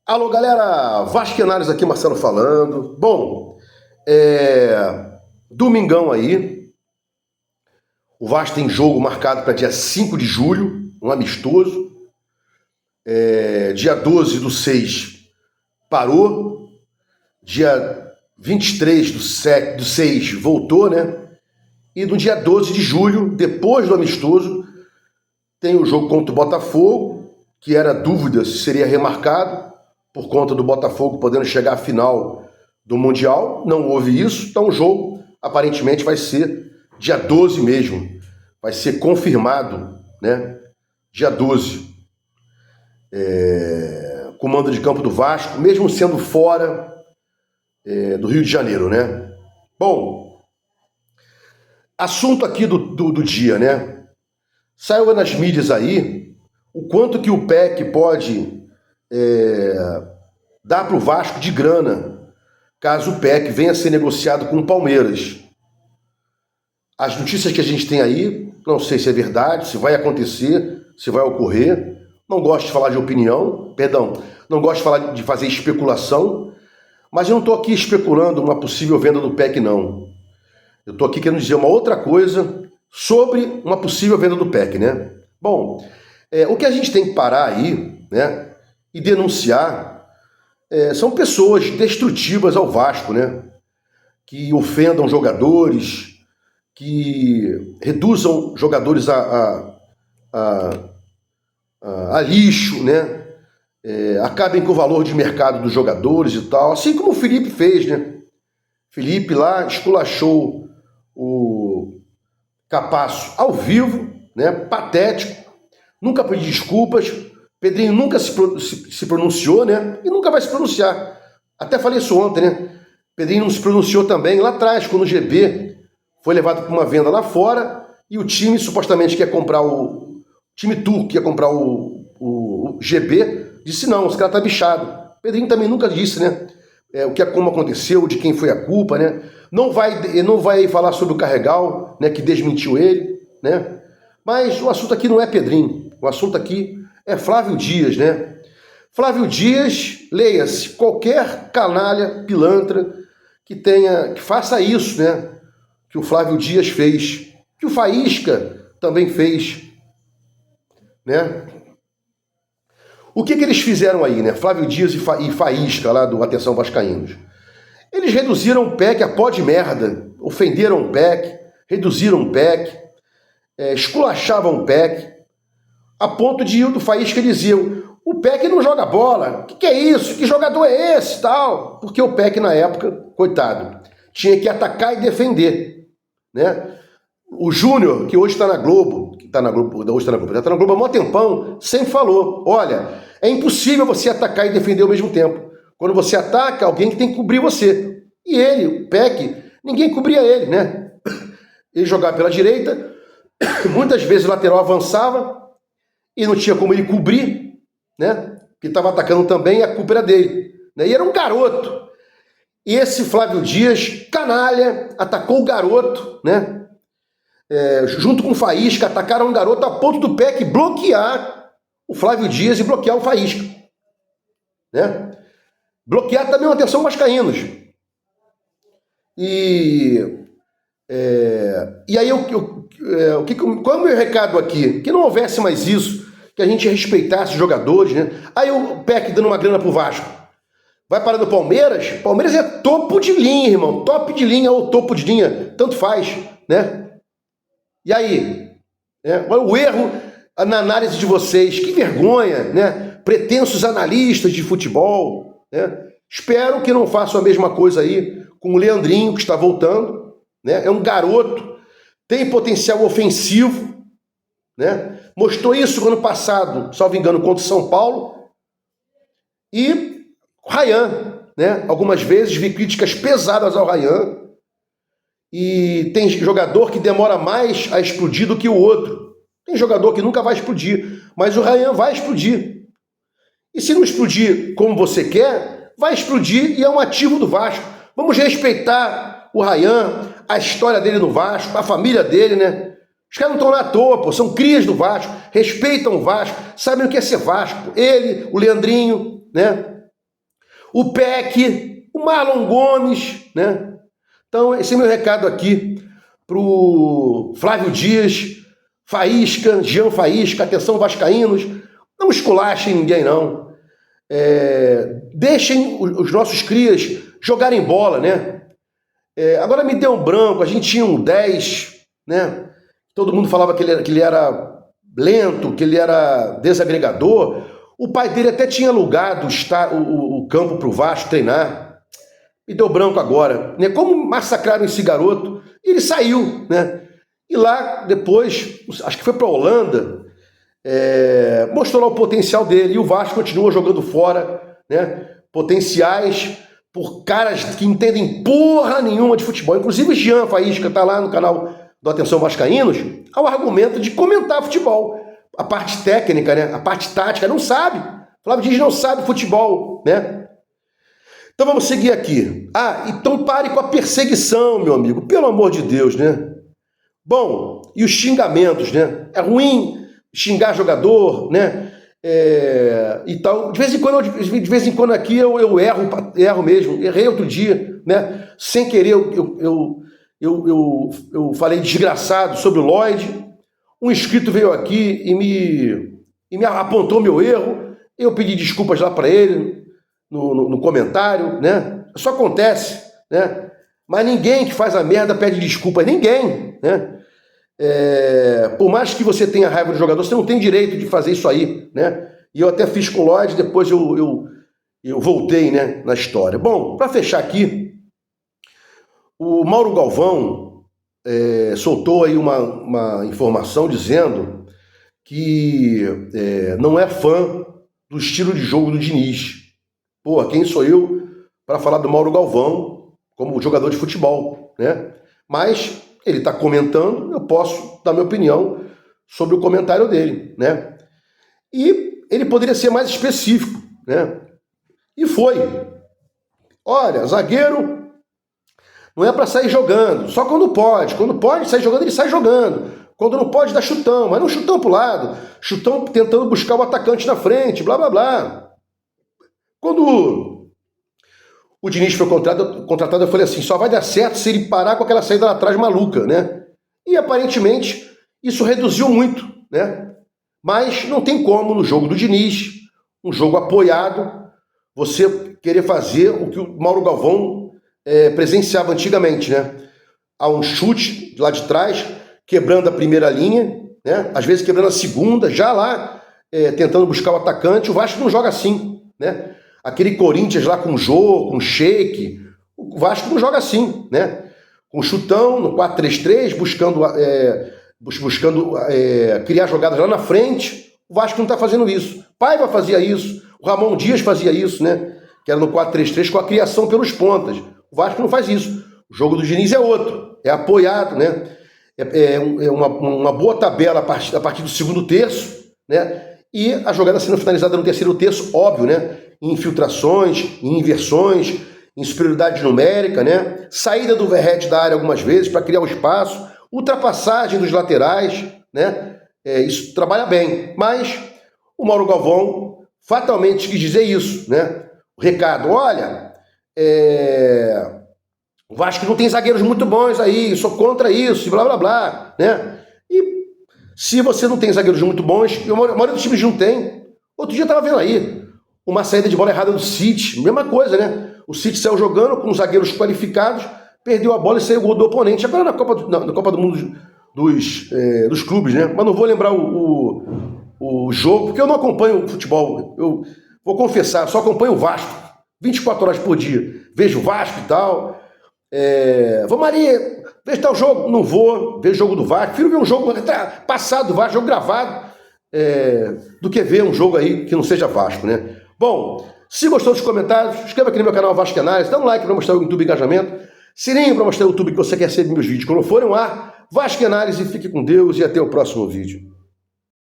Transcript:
Alô, galera, Vasquenares aqui, Marcelo falando. Bom, domingão aí, o Vasco tem jogo marcado para dia 5 de julho, um amistoso. Dia 12/6 parou, dia 23/6 voltou, né? E no dia 12 de julho, depois do amistoso, tem o jogo contra o Botafogo, que era dúvida se seria remarcado, por conta do Botafogo podendo chegar à final do Mundial. Não houve isso, então o jogo aparentemente vai ser dia 12 mesmo. Vai ser confirmado, né? Dia 12. Comando de campo do Vasco, mesmo sendo fora do Rio de Janeiro, né? Bom, assunto aqui do dia, né? Saiu nas mídias aí o quanto que o PEC pode dar para o Vasco de grana, caso o PEC venha a ser negociado com o Palmeiras. As notícias que a gente tem aí, não sei se é verdade, se vai acontecer, se vai ocorrer. Não gosto de falar de opinião, não gosto de fazer especulação, mas eu não estou aqui especulando uma possível venda do PEC, não. Eu estou aqui querendo dizer uma outra coisa sobre uma possível venda do PEC, né? Bom, o que a gente tem que parar aí, né, e denunciar são pessoas destrutivas ao Vasco, né? Que ofendam jogadores, que reduzam jogadores a lixo, né? Acabem com o valor de mercado dos jogadores e tal, assim como o Felipe fez, né? Felipe lá esculachou o Capasso ao vivo, né? Patético, nunca pediu desculpas. Pedrinho nunca se pronunciou, né? E nunca vai se pronunciar. Até falei isso ontem, né? Pedrinho não se pronunciou também lá atrás, quando o GB foi levado para uma venda lá fora e o time supostamente quer comprar o time turco, quer comprar o GB, disse não, esse cara tá bichado. Pedrinho também nunca disse, né? Como aconteceu, de quem foi a culpa, né? Não vai falar sobre o Carregal, né? Que desmentiu ele, né? Mas o assunto aqui não é Pedrinho. O assunto aqui é Flávio Dias, né? Flávio Dias, leia-se, qualquer canalha, pilantra que faça isso, né? Que o Flávio Dias fez, que o Faísca também fez, né? O que eles fizeram aí, né? Flávio Dias e Faísca, lá do Atenção Vascaínos. Eles reduziram o PEC a pó de merda, ofenderam o PEC, reduziram o PEC, esculachavam o PEC, a ponto de o do Faísca dizer, o PEC não joga bola, o que é isso? Que jogador é esse? Tal. Porque o PEC na época, coitado, tinha que atacar e defender, né? O Júnior, que hoje está na Globo, já está na Globo há mó tempão, sempre falou, olha, é impossível você atacar e defender ao mesmo tempo. Quando você ataca, alguém que tem que cobrir você. E ele, o PEC, ninguém cobria ele, né? Ele jogava pela direita, muitas vezes o lateral avançava e não tinha como ele cobrir, né? Que estava atacando também, a culpa era dele, né? E era um garoto. E esse Flávio Dias, canalha, atacou o garoto, né? Junto com o Faísca, atacaram um garoto a ponto do PEC bloquear o Flávio Dias e bloquear o Faísca, né? Bloquear também o Atenção Vascaínos. E aí, qual é o meu recado aqui? Que não houvesse mais isso, que a gente respeitasse os jogadores, né? Aí o PEC dando uma grana pro Vasco. Vai parar no Palmeiras? Palmeiras é topo de linha, irmão. Top de linha ou topo de linha, tanto faz, né? E aí? Olha o erro na análise de vocês. Que vergonha, né? Pretensos analistas de futebol, né? Espero que não façam a mesma coisa aí com o Leandrinho, que está voltando, né? É um garoto, tem potencial ofensivo, né? Mostrou isso no ano passado, salvo engano, contra o São Paulo. E o Ryan, né? Algumas vezes vi críticas pesadas ao Ryan. E tem jogador que demora mais a explodir do que o outro. Tem jogador que nunca vai explodir, mas o Ryan vai explodir. E se não explodir como você quer, vai explodir e é um ativo do Vasco. Vamos respeitar o Ryan, a história dele no Vasco, a família dele, né? Os caras não estão lá à toa, pô, são crias do Vasco, respeitam o Vasco, sabem o que é ser Vasco. Ele, o Leandrinho, né? o Peck, o Marlon Gomes, né? Então, esse é meu recado aqui pro Flávio Dias, Faísca, Jean Faísca, atenção vascaínos, não esculachem ninguém não. Deixem os nossos crias jogarem bola, né? Agora me deu um branco, a gente tinha um 10, né? Todo mundo falava que ele era lento, que ele era desagregador. O pai dele até tinha alugado o campo para o Vasco treinar. Me deu branco agora, né? Como massacraram esse garoto? E ele saiu, né? E lá, depois, acho que foi para a Holanda, mostrou lá o potencial dele. E o Vasco continua jogando fora, né? Potenciais por caras que entendem porra nenhuma de futebol. Inclusive o Jean Faísca está lá no canal do Atenção Vascaínos, ao argumento de comentar futebol. A parte técnica, né? A parte tática, não sabe. Flávio Dias não sabe futebol, né? Então vamos seguir aqui. Então pare com a perseguição, meu amigo. Pelo amor de Deus, né? Bom, e os xingamentos, né? É ruim xingar jogador, né? E tal. De vez em quando aqui eu erro mesmo. Errei outro dia, né? Sem querer eu falei desgraçado sobre o Lloyd. Um inscrito veio aqui e me apontou meu erro. Eu pedi desculpas lá para ele no comentário, né? Isso acontece, né? Mas ninguém que faz a merda pede desculpas, ninguém, né? Por mais que você tenha raiva do jogador, você não tem direito de fazer isso aí, né? E eu até fiz com o Lloyd, depois eu voltei, né, na história. Bom, para fechar aqui, o Mauro Galvão soltou aí uma informação dizendo que não é fã do estilo de jogo do Diniz. Porra, quem sou eu para falar do Mauro Galvão como jogador de futebol, né? Mas ele está comentando, eu posso dar minha opinião sobre o comentário dele, né? E ele poderia ser mais específico, né? E foi. Olha, zagueiro não é para sair jogando, só quando pode. Quando pode sair jogando, ele sai jogando. Quando não pode, dá chutão, mas não chutão pro lado. Chutão tentando buscar o atacante na frente, blá, blá, blá. Quando o Diniz foi contratado, eu falei assim, só vai dar certo se ele parar com aquela saída lá atrás maluca, né? E aparentemente isso reduziu muito, né? Mas não tem como no jogo do Diniz, um jogo apoiado, você querer fazer o que o Mauro Galvão presenciava antigamente, né? Há um chute lá de trás, quebrando a primeira linha, né? Às vezes quebrando a segunda, já lá tentando buscar o atacante. O Vasco não joga assim, né? Aquele Corinthians lá com Jô, com Sheik, o Vasco não joga assim, né? Com chutão, no 4-3-3, buscando criar jogadas lá na frente. O Vasco não está fazendo isso. Paiva fazia isso, o Ramon Dias fazia isso, né? Que era no 4-3-3 com a criação pelos pontas. O Vasco não faz isso. O jogo do Diniz é outro, é apoiado, né? Uma boa tabela a partir do segundo terço, né? E a jogada sendo finalizada no terceiro terço, óbvio, né? Em infiltrações, em inversões, em superioridade numérica, né? Saída do Verrete da área algumas vezes para criar o espaço, ultrapassagem dos laterais, né? Isso trabalha bem. Mas o Mauro Galvão fatalmente quis dizer isso, né? O recado, olha, o Vasco não tem zagueiros muito bons aí, sou contra isso, blá, blá, blá, né? E se você não tem zagueiros muito bons, a maioria dos times não tem. Outro dia eu estava vendo aí uma saída de bola errada do City, mesma coisa, né? O City saiu jogando com zagueiros qualificados, perdeu a bola e saiu o gol do oponente. Agora na Copa do Mundo dos clubes, né? Mas não vou lembrar o jogo, porque eu não acompanho o futebol. Eu vou confessar, só acompanho o Vasco, 24 horas por dia. Vejo o Vasco e tal. Vou, Maria, vejo tal jogo. Não vou ver jogo do Vasco. Prefiro ver um jogo passado do Vasco, jogo gravado, do que ver um jogo aí que não seja Vasco, né? Bom, se gostou dos comentários, inscreva aqui no meu canal Vasco Análise, dá um like para mostrar o YouTube engajamento, sininho para mostrar o YouTube que você quer receber meus vídeos quando forem ao ar. Vasco Análise, fique com Deus e até o próximo vídeo.